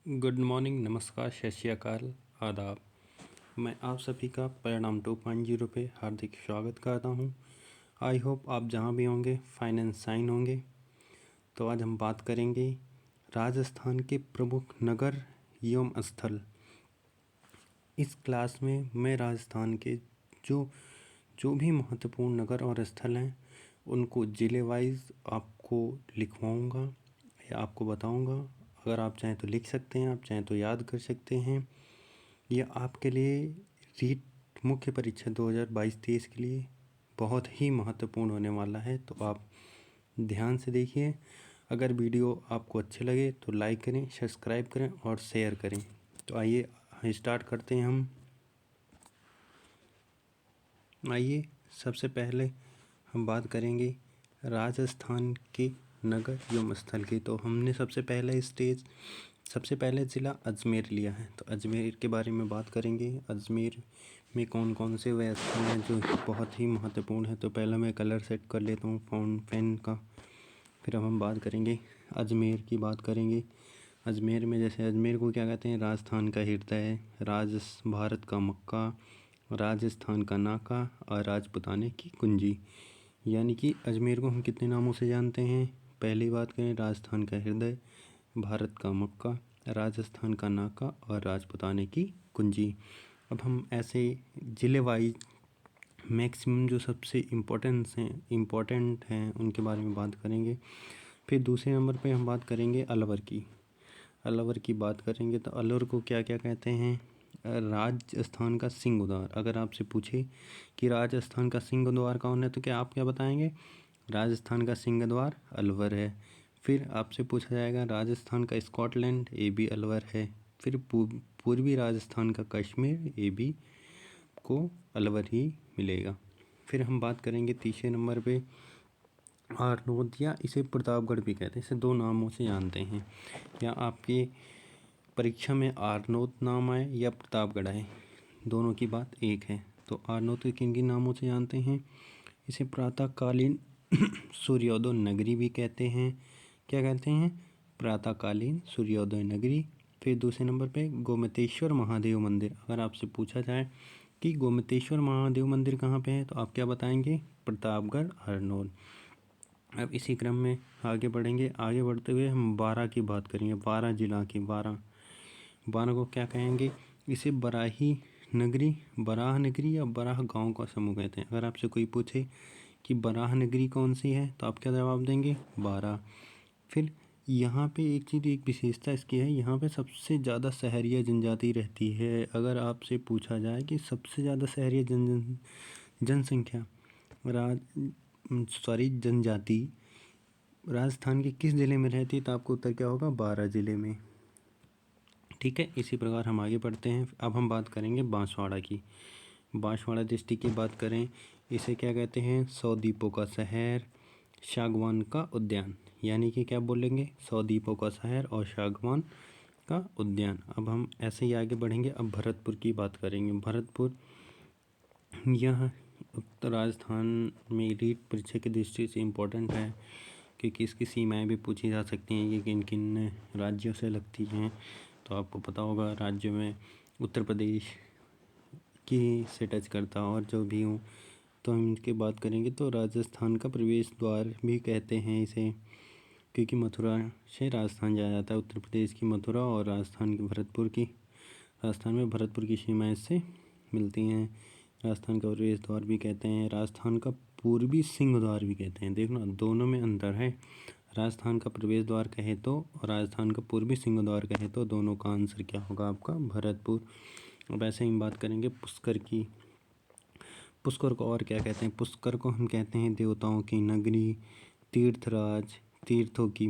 Good morning, नमस्कार, सत श्री अकाल, आदाब। मैं आप सभी का परिणाम 2.0 पे हार्दिक स्वागत करता हूँ। आई होप आप जहाँ भी होंगे फाइन एंड साइन होंगे। तो आज हम बात करेंगे राजस्थान के प्रमुख नगर एवं स्थल। इस क्लास में मैं राजस्थान के जो जो भी महत्वपूर्ण नगर और स्थल हैं उनको ज़िले वाइज आपको लिखवाऊँगा या आपको बताऊँगा। अगर आप चाहें तो लिख सकते हैं, आप चाहें तो याद कर सकते हैं। यह आपके लिए रीट मुख्य परीक्षा 2022-23 के लिए बहुत ही महत्वपूर्ण होने वाला है, तो आप ध्यान से देखिए। अगर वीडियो आपको अच्छे लगे तो लाइक करें, सब्सक्राइब करें और शेयर करें। तो आइए स्टार्ट करते हैं हम। आइए सबसे पहले हम बात करेंगे राजस्थान के नगर एवं स्थल की। तो हमने सबसे पहले ज़िला अजमेर लिया है, तो अजमेर के बारे में बात करेंगे। अजमेर में कौन कौन से वह स्थल हैं जो बहुत ही महत्वपूर्ण है। तो पहले मैं कलर सेट कर लेता हूँ पेन का, फिर अब हम बात करेंगे अजमेर की। बात करेंगे अजमेर में, जैसे अजमेर को क्या कहते हैं, राजस्थान का हृदय, भारत का मक्का, राजस्थान का नाका और राजपुताने की कुंजी। यानी कि अजमेर को हम कितने नामों से जानते हैं। पहली बात करें, राजस्थान का हृदय, भारत का मक्का, राजस्थान का नाका और राजपुताने की कुंजी। अब हम ऐसे ज़िले वाइज मैक्सिमम जो सबसे इम्पोर्टेंट हैं उनके बारे में बात करेंगे। फिर दूसरे नंबर पे हम बात करेंगे अलवर की बात करेंगे। तो अलवर को क्या क्या कहते हैं, राजस्थान का सिंह द्वार। अगर आपसे पूछे कि राजस्थान का सिंह द्वार कौन है तो क्या आप क्या बताएंगे, राजस्थान का सिंह द्वार अलवर है। फिर आपसे पूछा जाएगा राजस्थान का स्कॉटलैंड, ये भी अलवर है। फिर पूर्वी राजस्थान का कश्मीर, ये भी को अलवर ही मिलेगा। फिर हम बात करेंगे तीसरे नंबर पे आरनोद, या इसे प्रतापगढ़ भी कहते हैं। इसे दो नामों से जानते हैं, या आपकी परीक्षा में आरनोद नाम आए या प्रतापगढ़ आए, दोनों की बात एक है। तो आरनोद को किन किन नामों से जानते हैं, इसे प्रातःकालीन सूर्योदय नगरी भी कहते हैं। क्या कहते हैं, प्रातःकालीन सूर्योदय नगरी। फिर दूसरे नंबर पे गोमतेश्वर महादेव मंदिर। अगर आपसे पूछा जाए कि गोमतेश्वर महादेव मंदिर कहाँ पे है तो आप क्या बताएंगे, प्रतापगढ़ हरनौल। अब इसी क्रम में आगे बढ़ेंगे। आगे बढ़ते हुए हम बारां की बात करेंगे, बारां जिला की। बारां को क्या कहेंगे, इसे बराह नगरी या बराह गांव का समूह कहते हैं। अगर आपसे कोई पूछे कि बराह नगरी कौन सी है तो आप क्या जवाब देंगे, बारां। फिर यहाँ पे एक विशेषता इसकी है, यहाँ पे सबसे ज़्यादा सहरिया जनजाति रहती है। अगर आपसे पूछा जाए कि सबसे ज़्यादा सहरिया जनसंख्या जनजाति राजस्थान के किस ज़िले में रहती है तो आपको उत्तर क्या होगा, बारां ज़िले में। ठीक है, इसी प्रकार हम आगे बढ़ते हैं। अब हम बात करेंगे बांसवाड़ा की। बांसवाड़ा डिस्ट्रिक्ट की बात करें, इसे क्या कहते हैं, 100 द्वीपों का शहर, सागवान का उद्यान। यानी कि क्या बोलेंगे, 100 द्वीपों का शहर और सागवान का उद्यान। अब हम ऐसे ही आगे बढ़ेंगे। अब भरतपुर की बात करेंगे। भरतपुर यह उत्तर राजस्थान में रीट परीक्षा की दृष्टि से इम्पोर्टेंट है, क्योंकि इसकी सीमाएं भी पूछी जा सकती हैं कि किन किन राज्यों से लगती हैं। तो आपको पता होगा राज्यों में उत्तर प्रदेश की से टच करता और जो भी हूँ, तो हम इनकी बात करेंगे। तो राजस्थान का प्रवेश द्वार भी कहते हैं इसे, क्योंकि मथुरा से राजस्थान जाया जाता है। उत्तर प्रदेश की मथुरा और राजस्थान में भरतपुर की सीमाएं इससे मिलती हैं। राजस्थान का प्रवेश द्वार भी कहते हैं, राजस्थान का पूर्वी सिंह द्वार भी कहते हैं। देखना दोनों में अंतर है, राजस्थान का प्रवेश द्वार कहे तो और राजस्थान का पूर्वी सिंह द्वार कहे तो, दोनों का आंसर क्या होगा आपका, भरतपुर। अब ऐसे ही बात करेंगे पुष्कर की। पुष्कर को और क्या कहते हैं, पुष्कर को हम कहते हैं देवताओं की नगरी, तीर्थराज, तीर्थों का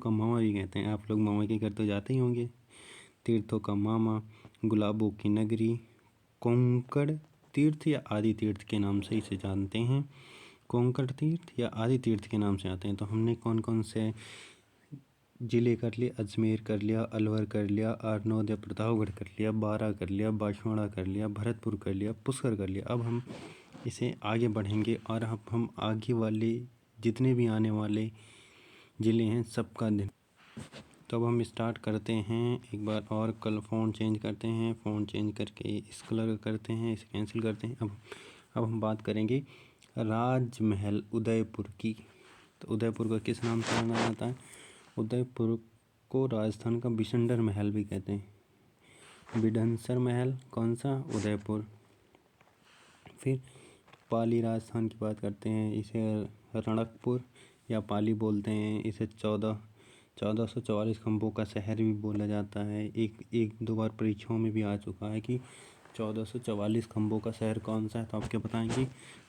मामा भी कहते हैं। आप लोग मामा के घर तो जाते ही होंगे। तीर्थों का मामा, गुलाबों की नगरी, कोंकण तीर्थ या आदि तीर्थ के नाम से इसे जानते हैं। कोंकण तीर्थ या आदि तीर्थ के नाम से आते हैं। तो हमने कौन कौन से ज़िले कर लिए, अजमेर कर लिया, अलवर कर लिया, आरनौद या प्रतापगढ़ कर लिया, बारां कर लिया, बांसवाड़ा कर लिया, भरतपुर कर लिया, पुष्कर कर लिया। अब हम इसे आगे बढ़ेंगे और अब हम आगे वाले जितने भी आने वाले ज़िले हैं सबका दिन। तो अब हम स्टार्ट करते हैं। एक बार और कल फ़ोन चेंज करते हैं, फ़ोन चेंज करके इस कलर करते हैं, इसे कैंसिल करते हैं। अब हम बात करेंगे राजमहल उदयपुर की। तो उदयपुर का किस नाम से जाना जाता है? उदयपुर को राजस्थान का बिशंडर महल भी कहते हैं। बिडनसर महल कौन सा? उदयपुर। फिर पाली राजस्थान की बात करते हैं, इसे रणकपुर या पाली बोलते हैं। इसे 1444 खंभों का शहर भी बोला जाता है। एक दो बार परीक्षाओं में भी आ चुका है कि 1444 खंभों का शहर कौन सा है, तो आप क्या बताएंगे?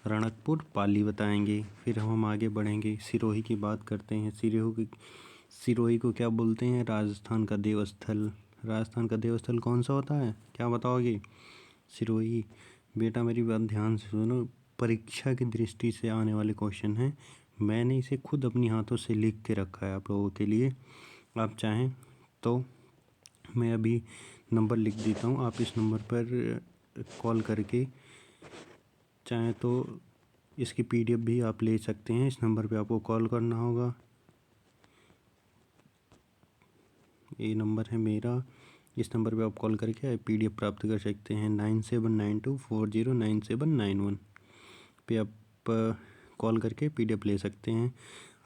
रणकपुर, पाली बताएंगे। फिर हम आगे बढ़ेंगे, सिरोही की बात करते हैं। सिरोही को क्या बोलते हैं? राजस्थान का देवस्थल। राजस्थान का देवस्थल कौन सा होता है, क्या बताओगे? सिरोही। बेटा मेरी बात ध्यान से सुनो, परीक्षा की दृष्टि से आने वाले क्वेश्चन हैं। मैंने इसे खुद अपनी हाथों से लिख के रखा है आप लोगों के लिए। आप चाहें तो मैं अभी नंबर लिख देता हूँ, आप इस नंबर पर कॉल करके चाहें तो इसकी PDF भी आप ले सकते हैं। इस नंबर पे आपको कॉल करना होगा। ये नंबर है मेरा, इस नंबर पे आप कॉल करके PDF प्राप्त कर सकते हैं। 9792409791 पे आप कॉल करके PDF ले सकते हैं।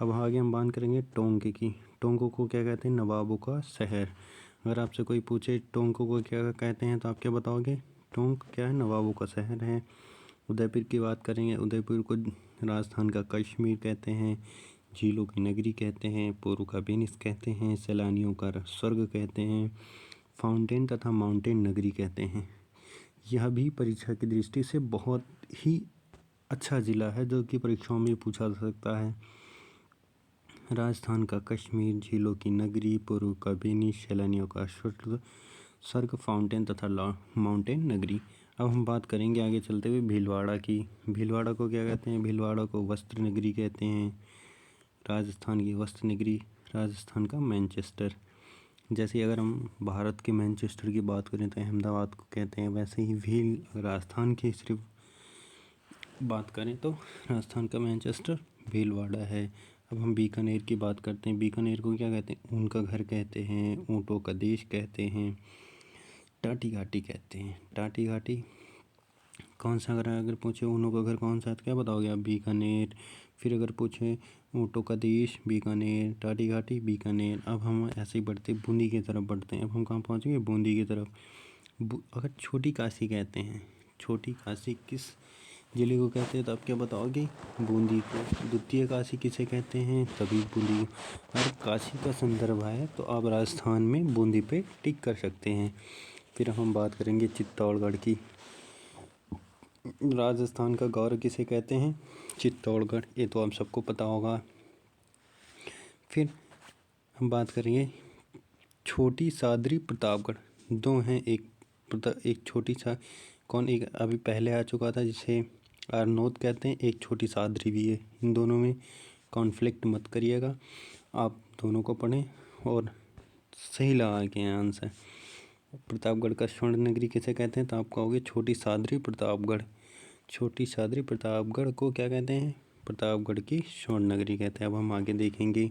अब आगे हम बात करेंगे टोंक की। टोंक को क्या कहते हैं? नवाबों का शहर। अगर आपसे कोई पूछे टोंक को क्या कहते हैं, तो आप क्या बताओगे? टोंक क्या है? नवाबों का शहर है। उदयपुर की बात करेंगे, उदयपुर को राजस्थान का कश्मीर कहते हैं, झीलों की नगरी कहते हैं, पोरू का वेनिस कहते हैं, सैलानियों का स्वर्ग कहते हैं, फाउंटेन तथा माउंटेन नगरी कहते हैं। यह भी परीक्षा की दृष्टि से बहुत ही अच्छा ज़िला है, जो कि परीक्षाओं में पूछा जा सकता है। राजस्थान का कश्मीर, झीलों की नगरी, पोरू का वेनिस, सैलानियों का स्वर्ग, फाउंटेन तथा माउंटेन नगरी। अब हम बात करेंगे आगे चलते हुए भीलवाड़ा की। भीलवाड़ा को क्या कहते हैं? भीलवाड़ा को वस्त्र नगरी कहते हैं। राजस्थान की वस्त्र नगरी, राजस्थान का मैनचेस्टर। जैसे अगर हम भारत के मैनचेस्टर की बात करें तो अहमदाबाद को कहते हैं, वैसे ही राजस्थान की सिर्फ बात करें तो राजस्थान का मैनचेस्टर भीलवाड़ा है। अब हम बीकानेर की बात करते हैं। बीकानेर को क्या कहते हैं? ऊन का घर कहते हैं, ऊँटों का देश कहते हैं, टाटी घाटी कहते हैं। टाटी घाटी कौन सा घर है? अगर पूछे ऊनों का घर कौन सा है तो क्या बताओगे आप? बीकानेर। फिर अगर पूछे ऊँटों का देश, बीकानेर, टाटी घाटी, बीकानेर। अब हम ऐसे ही बढ़ते बूंदी की तरफ बढ़ते हैं। अब हम कहाँ पहुँचेंगे? बूंदी की तरफ। अगर छोटी काशी कहते हैं, छोटी काशी किस जिले को कहते हैं, तो आप क्या बताओगे? बूंदी को। द्वितीय काशी किसे कहते हैं? तभी बूंदी को। अगर काशी का संदर्भ है तो आप राजस्थान में बूंदी पे टिक कर सकते हैं। फिर हम बात करेंगे चित्तौड़गढ़ की। राजस्थान का गौरव किसे कहते हैं? चित्तौड़गढ़। ये तो आप सबको पता होगा। फिर हम बात करेंगे छोटी सादरी प्रतापगढ़। दो हैं, एक छोटी सा कौन, एक अभी पहले आ चुका था जिसे आरनोद कहते हैं, एक छोटी सादरी भी है। इन दोनों में कॉन्फ्लिक्ट मत करिएगा, आप दोनों को पढ़ें और सही लगा के आंसर। प्रतापगढ़ का स्वर्ण नगरी किसे कहते हैं? तो आप कहोगे छोटी सादरी प्रतापगढ़। छोटी सादरी प्रतापगढ़ को क्या कहते हैं? प्रतापगढ़ की स्वर्ण नगरी कहते हैं। अब हम आगे देखेंगे,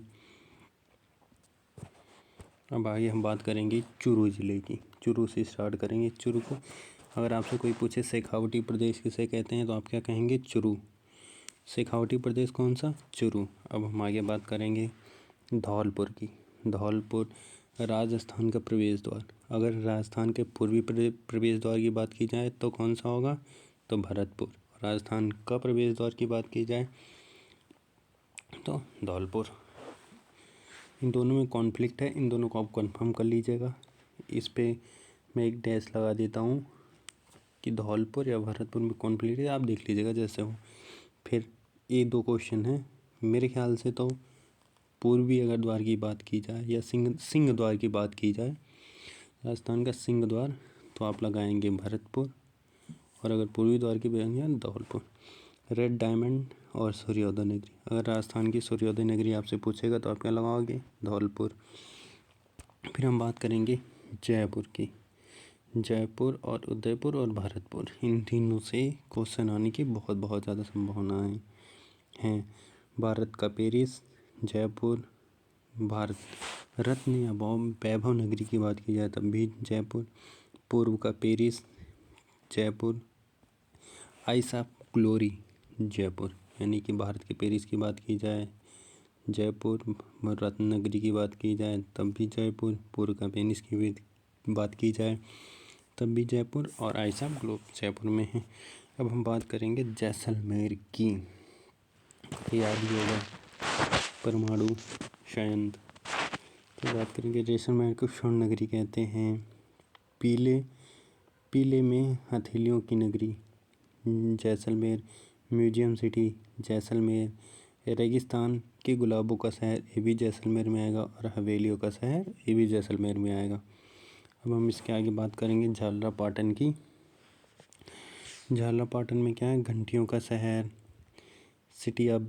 अब आगे हम बात करेंगे चुरू ज़िले की। चुरू से स्टार्ट करेंगे। चुरू को अगर आपसे कोई पूछे शेखावटी प्रदेश किसे कहते हैं, तो आप क्या कहेंगे? चुरू। शेखावटी प्रदेश कौन सा? चुरू। अब हम आगे बात करेंगे धौलपुर की। धौलपुर राजस्थान का प्रवेश द्वार। अगर राजस्थान के पूर्वी प्रवेश द्वार की बात की जाए तो कौन सा होगा? तो भरतपुर। राजस्थान का प्रवेश द्वार की बात की जाए तो धौलपुर। इन दोनों में कॉन्फ्लिक्ट है, इन दोनों को आप कंफर्म कर लीजिएगा। इस पे मैं एक डैश लगा देता हूँ कि धौलपुर या भरतपुर में कॉन्फ्लिक्ट है, आप देख लीजिएगा जैसे हो। फिर ये दो क्वेश्चन हैं मेरे ख्याल से, तो पूर्वी अगर द्वार की बात की जाए या सिंह द्वार की बात की जाए, राजस्थान का सिंह द्वार, तो आप लगाएंगे भरतपुर, और अगर पूर्वी द्वार की बात की धौलपुर। रेड डायमंड और सूर्योदय नगरी, अगर राजस्थान की सूर्योदय नगरी आपसे पूछेगा तो आप क्या लगाओगे? धौलपुर। फिर हम बात करेंगे जयपुर की। जयपुर और उदयपुर और भरतपुर, इन तीनों से क्वेश्चन आने की बहुत बहुत ज़्यादा संभावनाएं हैं। भारत का पेरिस, जयपुर, भारत रत्न या वैभव नगरी की बात की जाए तब भी जयपुर। पूर्व का Paris Jaipur. Ice of glory Jaipur, यानी कि भारत के पेरिस की बात की जाए जयपुर। रत्न नगरी की बात की जाए तब भी जयपुर। पूर्व का पेरिस की भी बात की जाए तब भी जयपुर। और आइस ऑफ ग्लोब जयपुर में है। अब हम बात करेंगे जैसलमेर की। याद ही होगा परमाणु संयंत्र। तो बात करेंगे जैसलमेर को स्वर्ण नगरी कहते हैं। पीले में हथेलियों की नगरी जैसलमेर। Museum city Jaisalmer. रेगिस्तान के गुलाबों का शहर, ये भी जैसलमेर में आएगा। और हवेलियों का शहर, ये भी जैसलमेर में आएगा। अब हम इसके आगे बात करेंगे झालरापाटन की। झालरापाटन में क्या है? घंटियों का शहर। सिटी ऑफ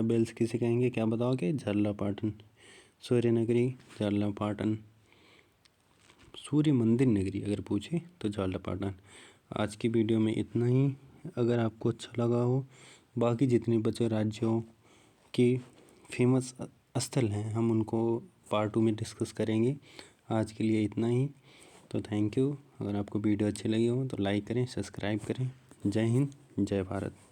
बेल्स किसे कहेंगे, क्या बताओगे? झालरापाटन। सूर्य नगरी झालरापाटन। सूर्य मंदिर नगरी अगर पूछे तो झालरापाटन। आज की वीडियो में इतना ही। अगर आपको अच्छा लगा हो, बाकी जितने बचे राज्यों के फेमस स्थल हैं हम उनको पार्ट 2 में डिस्कस करेंगे। आज के लिए इतना ही। तो थैंक यू। अगर आपको वीडियो अच्छी लगी हो तो लाइक करें, सब्सक्राइब करें। जय हिंद, जय भारत।